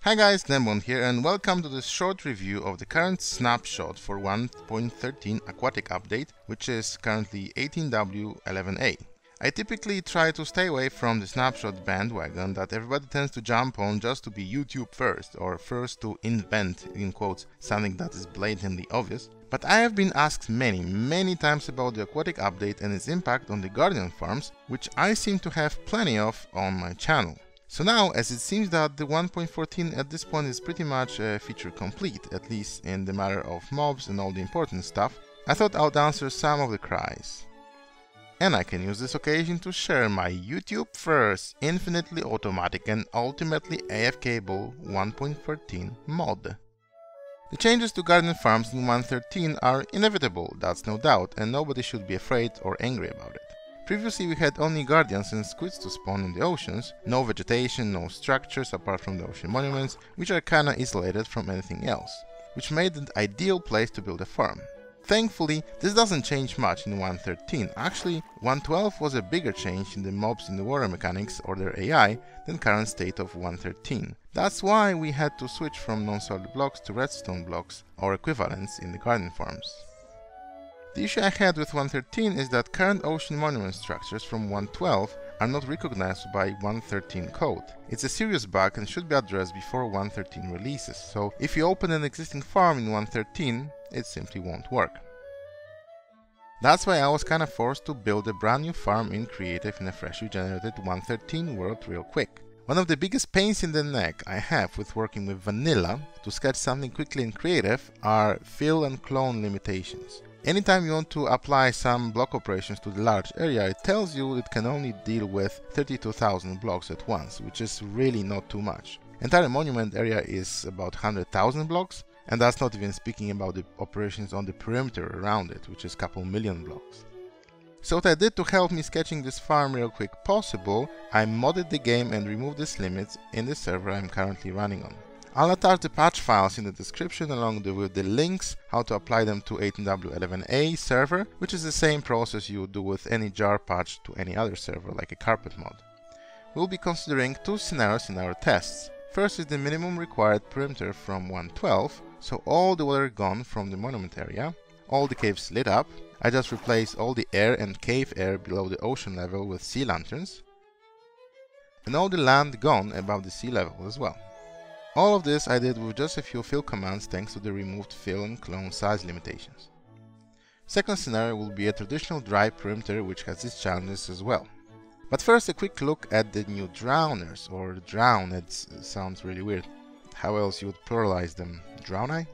Hi guys, gnembon here and welcome to this short review of the current snapshot for 1.13 Aquatic update, which is currently 18W11A. I typically try to stay away from the snapshot bandwagon that everybody tends to jump on just to be YouTube first, or first to invent, in quotes, something that is blatantly obvious. But I have been asked many times about the Aquatic update and its impact on the Guardian farms, which I seem to have plenty of on my channel. So now, as it seems that the 1.14 at this point is pretty much feature complete, at least in the matter of mobs and all the important stuff, I thought I would answer some of the cries. And I can use this occasion to share my YouTube first, infinitely automatic and ultimately AFK-able 1.13 mod. The changes to Guardian farms in 1.13 are inevitable, that's no doubt, and nobody should be afraid or angry about it. Previously we had only guardians and squids to spawn in the oceans, no vegetation, no structures apart from the ocean monuments, which are kinda isolated from anything else, which made it the ideal place to build a farm. Thankfully, this doesn't change much in 1.13, actually 1.12 was a bigger change in the mobs in the water mechanics or their AI than current state of 1.13. That's why we had to switch from non-solid blocks to redstone blocks, or equivalents in the guardian farms. The issue I had with 1.13 is that current ocean monument structures from 1.12 are not recognized by 1.13 code. It's a serious bug and should be addressed before 1.13 releases, so if you open an existing farm in 1.13, it simply won't work. That's why I was kinda forced to build a brand new farm in Creative in a freshly generated 1.13 world real quick. One of the biggest pains in the neck I have with working with vanilla to sketch something quickly in Creative are fill and clone limitations. Anytime you want to apply some block operations to the large area, it tells you it can only deal with 32,000 blocks at once, which is really not too much. Entire monument area is about 100,000 blocks, and that's not even speaking about the operations on the perimeter around it, which is a couple million blocks. So what I did to help me sketching this farm real quick possible, I modded the game and removed these limits in the server I'm currently running on. I'll attach the patch files in the description along with the links how to apply them to 18W11A server, which is the same process you would do with any jar patch to any other server like a carpet mod. We'll be considering two scenarios in our tests. First is the minimum required perimeter from 1.12, so all the water gone from the monument area, all the caves lit up. I just replaced all the air and cave air below the ocean level with sea lanterns, and all the land gone above the sea level as well. All of this I did with just a few fill commands thanks to the removed fill and clone size limitations. Second scenario will be a traditional dry perimeter which has its challenges as well. But first a quick look at the new drowners, or drown, it sounds really weird. How else you would pluralize them? Drown-eye?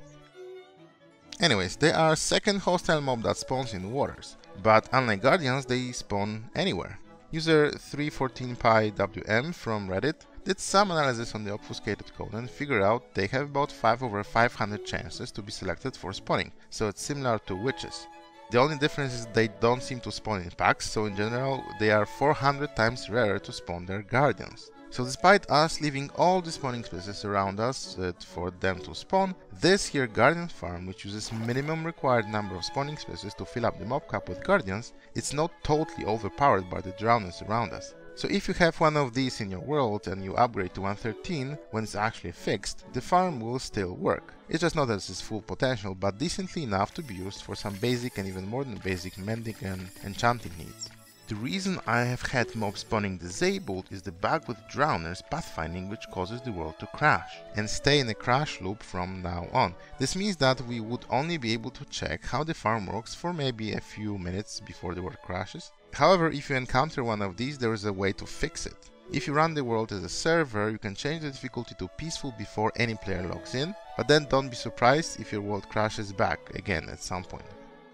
Anyways, they are second hostile mob that spawns in waters, but unlike guardians they spawn anywhere. User 314PyWM from Reddit did some analysis on the obfuscated code and figured out they have about 5/500 chances to be selected for spawning, so it's similar to witches. The only difference is they don't seem to spawn in packs, so in general they are 400 times rarer to spawn their guardians. So despite us leaving all the spawning spaces around us for them to spawn, this here guardian farm, which uses minimum required number of spawning spaces to fill up the mob cap with guardians, it's not totally overpowered by the drowners around us. So if you have one of these in your world and you upgrade to 1.13 when it's actually fixed, the farm will still work. It's just not at its full potential, but decently enough to be used for some basic and even more than basic mending and enchanting needs. The reason I have had mob spawning disabled is the bug with drowners pathfinding, which causes the world to crash and stay in a crash loop from now on. This means that we would only be able to check how the farm works for maybe a few minutes before the world crashes. However, if you encounter one of these, there is a way to fix it. If you run the world as a server, you can change the difficulty to peaceful before any player logs in, but then don't be surprised if your world crashes back again at some point.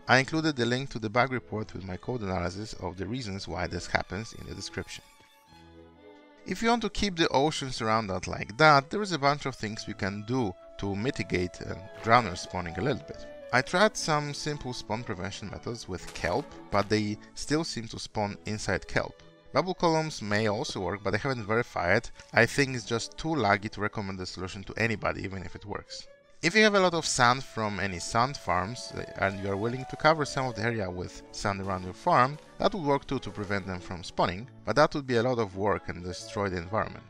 I included the link to the bug report with my code analysis of the reasons why this happens in the description. If you want to keep the oceans around us like that, there is a bunch of things we can do to mitigate drowner spawning a little bit. I tried some simple spawn prevention methods with kelp, but they still seem to spawn inside kelp. Bubble columns may also work, but I haven't verified. I think it's just too laggy to recommend the solution to anybody, even if it works. If you have a lot of sand from any sand farms and you are willing to cover some of the area with sand around your farm, that would work too to prevent them from spawning, but that would be a lot of work and destroy the environment.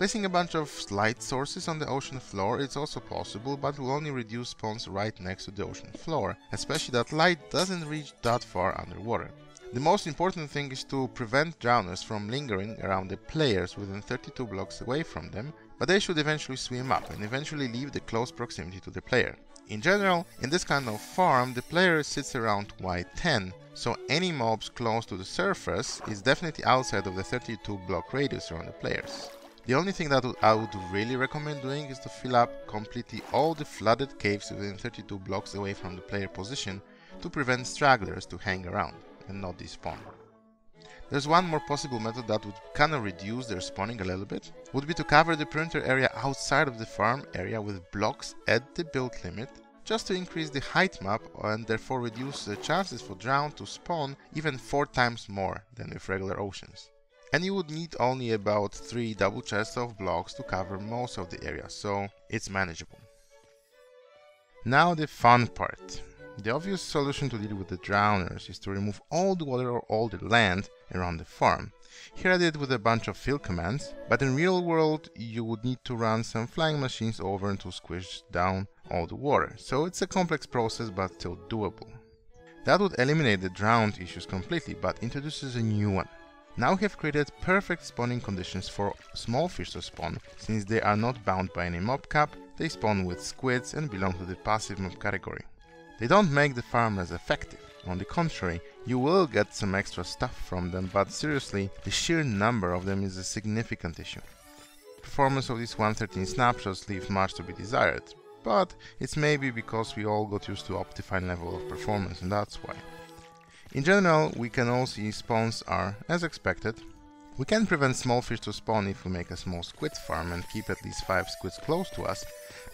Placing a bunch of light sources on the ocean floor is also possible, but will only reduce spawns right next to the ocean floor, especially that light doesn't reach that far underwater. The most important thing is to prevent drowners from lingering around the players within 32 blocks away from them, but they should eventually swim up and eventually leave the close proximity to the player. In general, in this kind of farm, the player sits around Y10, so any mobs close to the surface is definitely outside of the 32 block radius around the players. The only thing that I would really recommend doing is to fill up completely all the flooded caves within 32 blocks away from the player position to prevent stragglers to hang around and not despawn. There's one more possible method that would kinda reduce their spawning a little bit, would be to cover the perimeter area outside of the farm area with blocks at the build limit, just to increase the height map and therefore reduce the chances for drown to spawn even 4 times more than with regular oceans. And you would need only about 3 double chests of blocks to cover most of the area, so it's manageable. Now the fun part. The obvious solution to deal with the drowners is to remove all the water or all the land around the farm. Here I did it with a bunch of fill commands, but in real world you would need to run some flying machines over and to squish down all the water, so it's a complex process but still doable. That would eliminate the drowned issues completely, but introduces a new one. Now we have created perfect spawning conditions for small fish to spawn, since they are not bound by any mob cap, they spawn with squids and belong to the passive mob category. They don't make the farm as effective. On the contrary, you will get some extra stuff from them, but seriously, the sheer number of them is a significant issue. Performance of these 113 snapshots leave much to be desired, but it's maybe because we all got used to Optifine level of performance, and that's why. In general, we can all see spawns are as expected. We can prevent small fish to spawn if we make a small squid farm and keep at least 5 squids close to us,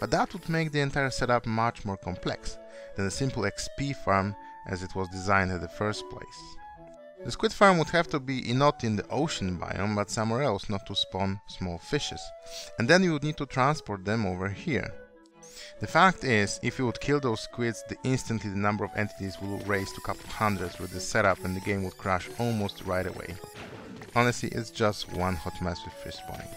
but that would make the entire setup much more complex than a simple XP farm as it was designed in the first place. The squid farm would have to be not in the ocean biome but somewhere else not to spawn small fishes, and then you would need to transport them over here. The fact is, if you would kill those squids, instantly the number of entities will raise to a couple hundreds with this setup and the game would crash almost right away. Honestly, it's just one hot mess with fish spawning.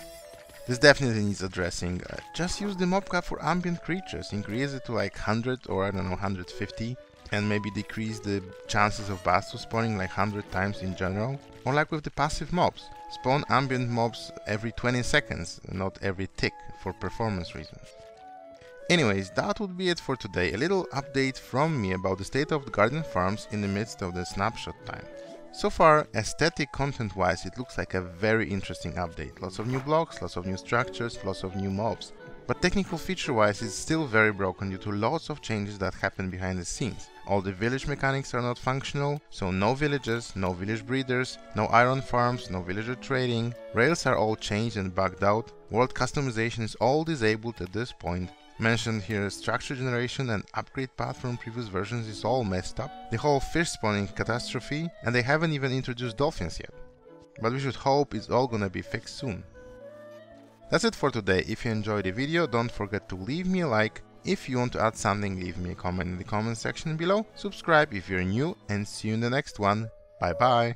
This definitely needs addressing. Just use the mob cap for ambient creatures, increase it to like 100 or I don't know 150, and maybe decrease the chances of bass to spawning like 100 times in general. Or like with the passive mobs, spawn ambient mobs every 20 seconds, not every tick, for performance reasons. Anyways, that would be it for today, a little update from me about the state of the garden farms in the midst of the snapshot time. So far, aesthetic content wise, it looks like a very interesting update. Lots of new blocks, lots of new structures, lots of new mobs. But technical feature wise, it's still very broken due to lots of changes that happen behind the scenes. All the village mechanics are not functional, so no villages, no village breeders, no iron farms, no villager trading, rails are all changed and bugged out, world customization is all disabled at this point. Mentioned here, structure generation and upgrade path from previous versions is all messed up, the whole fish spawning catastrophe, and they haven't even introduced dolphins yet. But we should hope it's all gonna be fixed soon. That's it for today. If you enjoyed the video, don't forget to leave me a like. If you want to add something, leave me a comment in the comment section below. Subscribe if you're new, and see you in the next one. Bye bye!